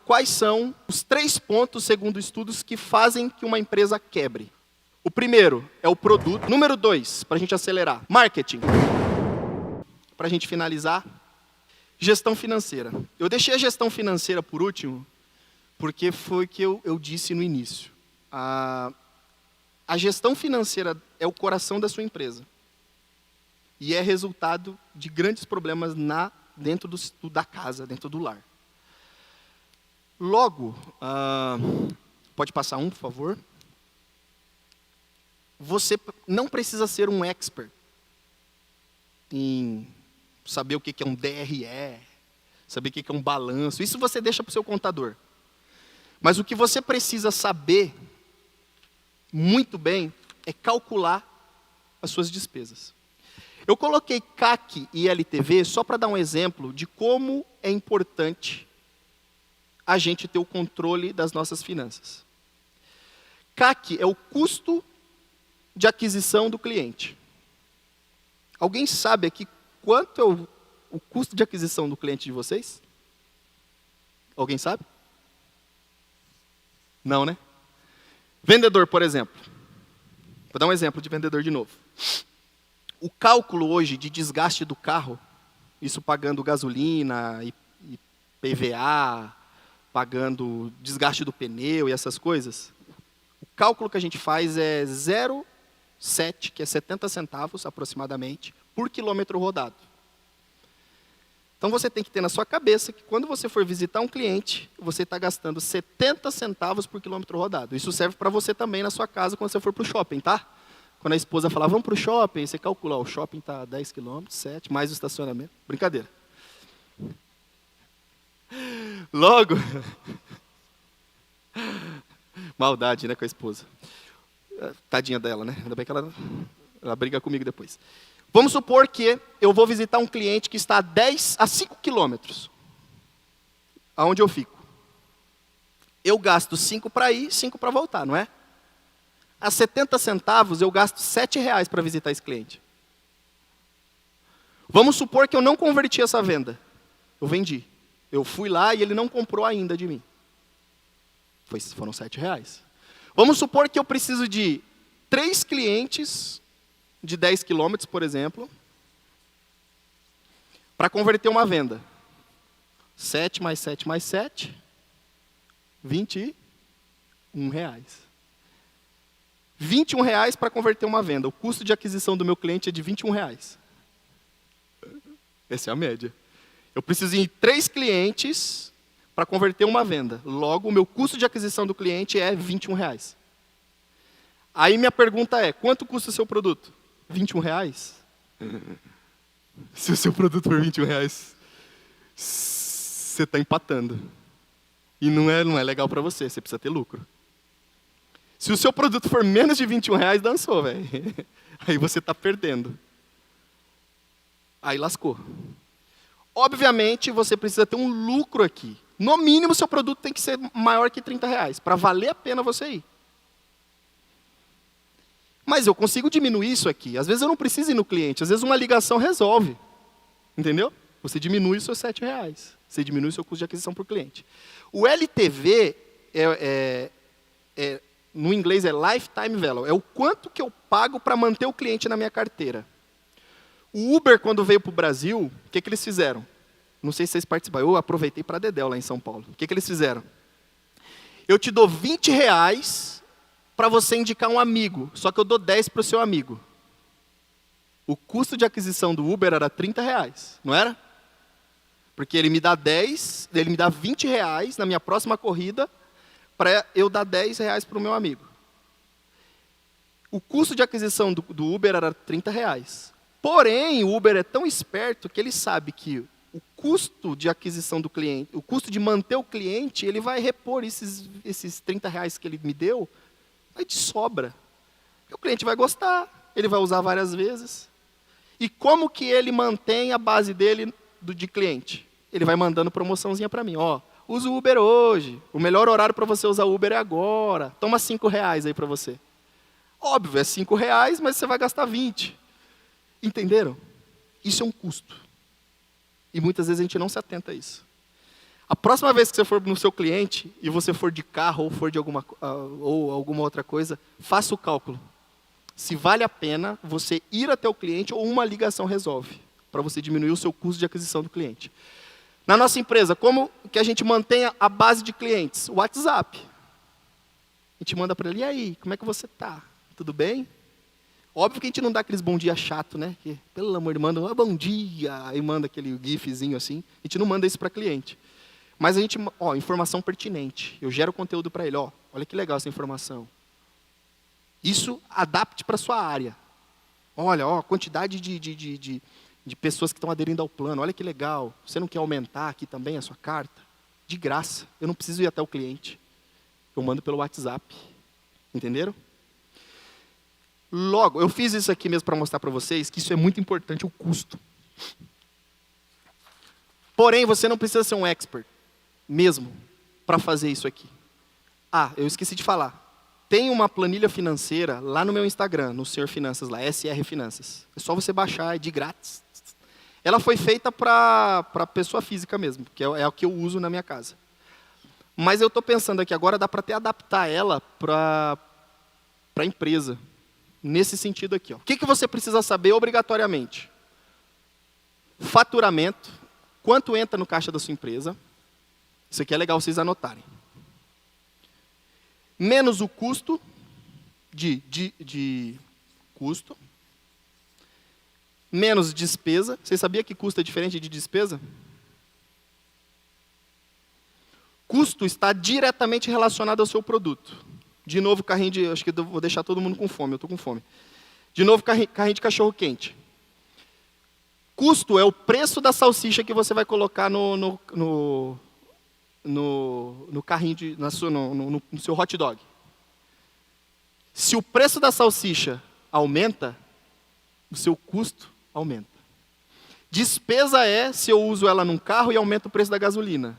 quais são os 3 pontos, segundo estudos, que fazem que uma empresa quebre. O primeiro é o produto. Número 2, para a gente acelerar, marketing. Para a gente finalizar, gestão financeira. Eu deixei a gestão financeira por último, porque foi o que eu disse no início. A gestão financeira é o coração da sua empresa. E é resultado de grandes problemas dentro da casa, dentro do lar. Logo, pode passar um, por favor? Você não precisa ser um expert em saber o que é um DRE, saber o que é um balanço. Isso você deixa para o seu contador. Mas o que você precisa saber muito bem é calcular as suas despesas. Eu coloquei CAC e LTV só para dar um exemplo de como é importante a gente ter o controle das nossas finanças. CAC é o custo de aquisição do cliente. Alguém sabe aqui quanto é o custo de aquisição do cliente de vocês? Alguém sabe? Não, né? Vendedor, por exemplo. Vou dar um exemplo de vendedor de novo. O cálculo hoje de desgaste do carro, isso pagando gasolina, IPVA, pagando desgaste do pneu e essas coisas, o cálculo que a gente faz é 0,7, que é 70 centavos aproximadamente, por quilômetro rodado. Então você tem que ter na sua cabeça que quando você for visitar um cliente, você está gastando 70 centavos por quilômetro rodado. Isso serve para você também na sua casa quando você for para o shopping, tá? Quando a esposa falar, vamos para o shopping, você calcula, o shopping está a 10 quilômetros, 7, mais o estacionamento. Brincadeira. Logo, maldade, né, com a esposa. Tadinha dela, né? Ainda bem que ela briga comigo depois. Vamos supor que eu vou visitar um cliente que está a 5 quilômetros, aonde eu fico. Eu gasto 5 para ir, 5 para voltar, não é? A 70 centavos eu gasto R$7 para visitar esse cliente. Vamos supor que eu não converti essa venda. Eu vendi. Eu fui lá e ele não comprou ainda de mim. Foram R$7. Vamos supor que eu preciso de 3 clientes de 10 quilômetros, por exemplo, para converter uma venda. 7 mais 7 mais 7, R$21. R$21 para converter uma venda. O custo de aquisição do meu cliente é de R$21. Essa é a média. Eu preciso ir em 3 clientes para converter uma venda. Logo, o meu custo de aquisição do cliente é R$21. Aí minha pergunta é, quanto custa o seu produto? R$21? Se o seu produto for R$21, você está empatando. E não é legal para você, você precisa ter lucro. Se o seu produto for menos de R$21, dançou, velho. Aí você está perdendo. Aí lascou. Obviamente, você precisa ter um lucro aqui. No mínimo, seu produto tem que ser maior que R$30, para valer a pena você ir. Mas eu consigo diminuir isso aqui. Às vezes eu não preciso ir no cliente, às vezes uma ligação resolve. Entendeu? Você diminui os seus R$7. Você diminui o seu custo de aquisição por cliente. O LTV, no inglês é Lifetime Value, é o quanto que eu pago para manter o cliente na minha carteira. O Uber, quando veio para o Brasil, o que eles fizeram? Não sei se vocês participaram, eu aproveitei para Dedéu lá em São Paulo. O que eles fizeram? Eu te dou R$20 para você indicar um amigo, só que eu dou 10 para o seu amigo. O custo de aquisição do Uber era R$30, não era? Porque ele me dá 10, ele me dá R$20 na minha próxima corrida, para eu dar R$10 para o meu amigo. O custo de aquisição do Uber era R$30. Porém, o Uber é tão esperto que ele sabe que o custo de aquisição do cliente, o custo de manter o cliente, ele vai repor esses R$30 que ele me deu, aí de sobra. E o cliente vai gostar, ele vai usar várias vezes. E como que ele mantém a base dele de cliente? Ele vai mandando promoçãozinha para mim. Ó, usa o Uber hoje. O melhor horário para você usar o Uber é agora. Toma R$5 aí para você. Óbvio, é R$5, mas você vai gastar 20. Entenderam? Isso é um custo. E muitas vezes a gente não se atenta a isso. A próxima vez que você for no seu cliente e você for de carro ou for de ou alguma outra coisa, faça o cálculo. Se vale a pena você ir até o cliente ou uma ligação resolve, para você diminuir o seu custo de aquisição do cliente. Na nossa empresa, como que a gente mantém a base de clientes? O WhatsApp. A gente manda para ele, e aí, como é que você está? Tudo bem? Óbvio que a gente não dá aqueles bom dia chato, né? Que, pelo amor de Deus, manda bom dia, e manda aquele gifzinho assim. A gente não manda isso para cliente. Mas a gente, informação pertinente. Eu gero conteúdo para ele, olha que legal essa informação. Isso adapte para a sua área. Olha, quantidade de pessoas que estão aderindo ao plano, olha que legal. Você não quer aumentar aqui também a sua carta? De graça, eu não preciso ir até o cliente. Eu mando pelo WhatsApp. Entenderam? Logo, eu fiz isso aqui mesmo para mostrar para vocês que isso é muito importante, o custo. Porém, você não precisa ser um expert mesmo para fazer isso aqui. Eu esqueci de falar. Tem uma planilha financeira lá no meu Instagram, no Ser Finanças, lá, SR Finanças. É só você baixar, é de grátis. Ela foi feita para pessoa física mesmo, que é o que eu uso na minha casa. Mas eu estou pensando aqui, agora dá para até adaptar ela para a empresa. Nesse sentido aqui. O que você precisa saber obrigatoriamente? Faturamento, quanto entra no caixa da sua empresa. Isso aqui é legal vocês anotarem. Menos o custo de custo. Menos despesa. Vocês sabiam que custo é diferente de despesa? Custo está diretamente relacionado ao seu produto. De novo, carrinho de... Acho que eu vou deixar todo mundo com fome, eu estou com fome. De novo, carrinho de cachorro-quente. Custo é o preço da salsicha que você vai colocar no carrinho, no seu hot dog. Se o preço da salsicha aumenta, o seu custo aumenta. Despesa é se eu uso ela num carro e aumenta o preço da gasolina.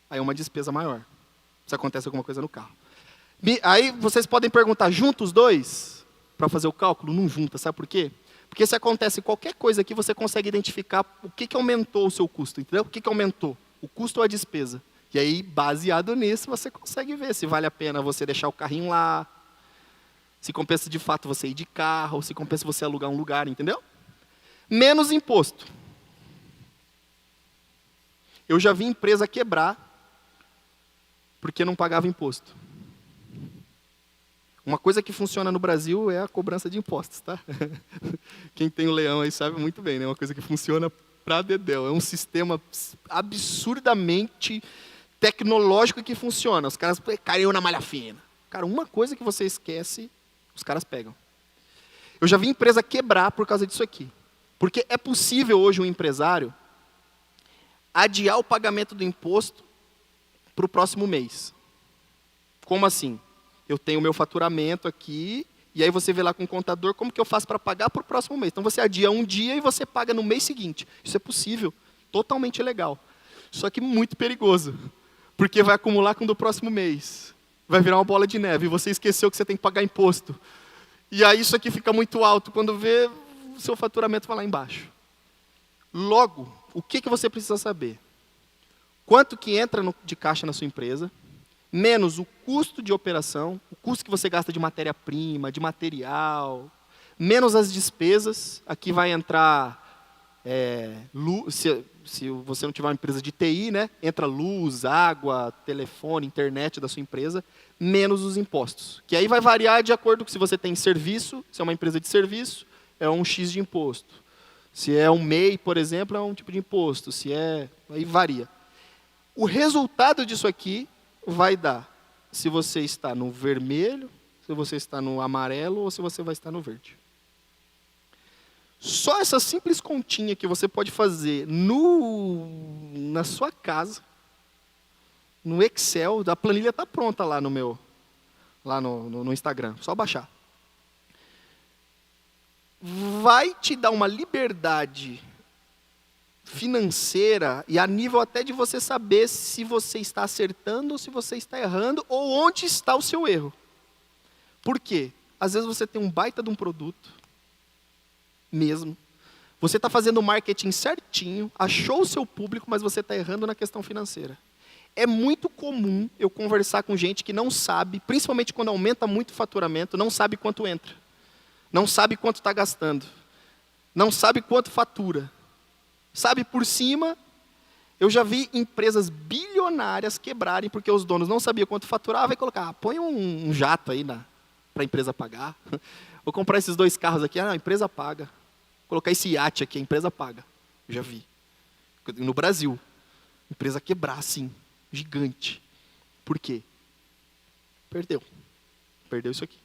Aí é uma despesa maior. Se acontece alguma coisa no carro. Aí vocês podem perguntar, junta os dois para fazer o cálculo? Não junta, sabe por quê? Porque se acontece qualquer coisa aqui, você consegue identificar o que aumentou o seu custo, entendeu? O que aumentou? O custo ou a despesa? E aí, baseado nisso, você consegue ver se vale a pena você deixar o carrinho lá, se compensa de fato você ir de carro, se compensa você alugar um lugar, entendeu? Menos imposto. Eu já vi empresa quebrar porque não pagava imposto. Uma coisa que funciona no Brasil é a cobrança de impostos, tá? Quem tem o leão aí sabe muito bem, né? Uma coisa que funciona pra dedéu. É um sistema absurdamente tecnológico que funciona. Os caras caiu na malha fina. Cara, uma coisa que você esquece, os caras pegam. Eu já vi empresa quebrar por causa disso aqui. Porque é possível hoje um empresário adiar o pagamento do imposto para o próximo mês. Como assim? Eu tenho o meu faturamento aqui, e aí você vê lá com o contador como que eu faço para pagar para o próximo mês. Então você adia um dia e você paga no mês seguinte. Isso é possível, totalmente legal. Só que muito perigoso, porque vai acumular com o do próximo mês. Vai virar uma bola de neve, e você esqueceu que você tem que pagar imposto. E aí isso aqui fica muito alto, quando vê, o seu faturamento vai lá embaixo. Logo, o que você precisa saber? Quanto que entra de caixa na sua empresa, menos o custo de operação, o custo que você gasta de matéria-prima, de material, menos as despesas. Aqui vai entrar, se você não tiver uma empresa de TI, né, entra luz, água, telefone, internet da sua empresa, menos os impostos. Que aí vai variar de acordo com se você tem serviço, se é uma empresa de serviço, é um X de imposto. Se é um MEI, por exemplo, é um tipo de imposto. Aí varia. O resultado disso aqui vai dar se você está no vermelho, se você está no amarelo ou se você vai estar no verde. Só essa simples continha que você pode fazer na sua casa, no Excel, a planilha está pronta lá no Instagram, só baixar. Vai te dar uma liberdade financeira e a nível até de você saber se você está acertando ou se você está errando ou onde está o seu erro. Por quê? Às vezes você tem um baita de um produto, mesmo, Você está fazendo o marketing certinho, achou o seu público, mas você está errando na questão financeira. É muito comum eu conversar com gente que não sabe, principalmente quando aumenta muito o faturamento, não sabe quanto entra. Não sabe quanto está gastando. Não sabe quanto fatura. Sabe por cima. Eu já vi empresas bilionárias quebrarem porque os donos não sabiam quanto faturava e colocar, põe um jato aí para a empresa pagar. Vou comprar esses 2 carros aqui, a empresa paga. Vou colocar esse iate aqui, a empresa paga. Eu já vi. No Brasil. Empresa quebrar assim, gigante. Por quê? Perdeu. Perdeu isso aqui.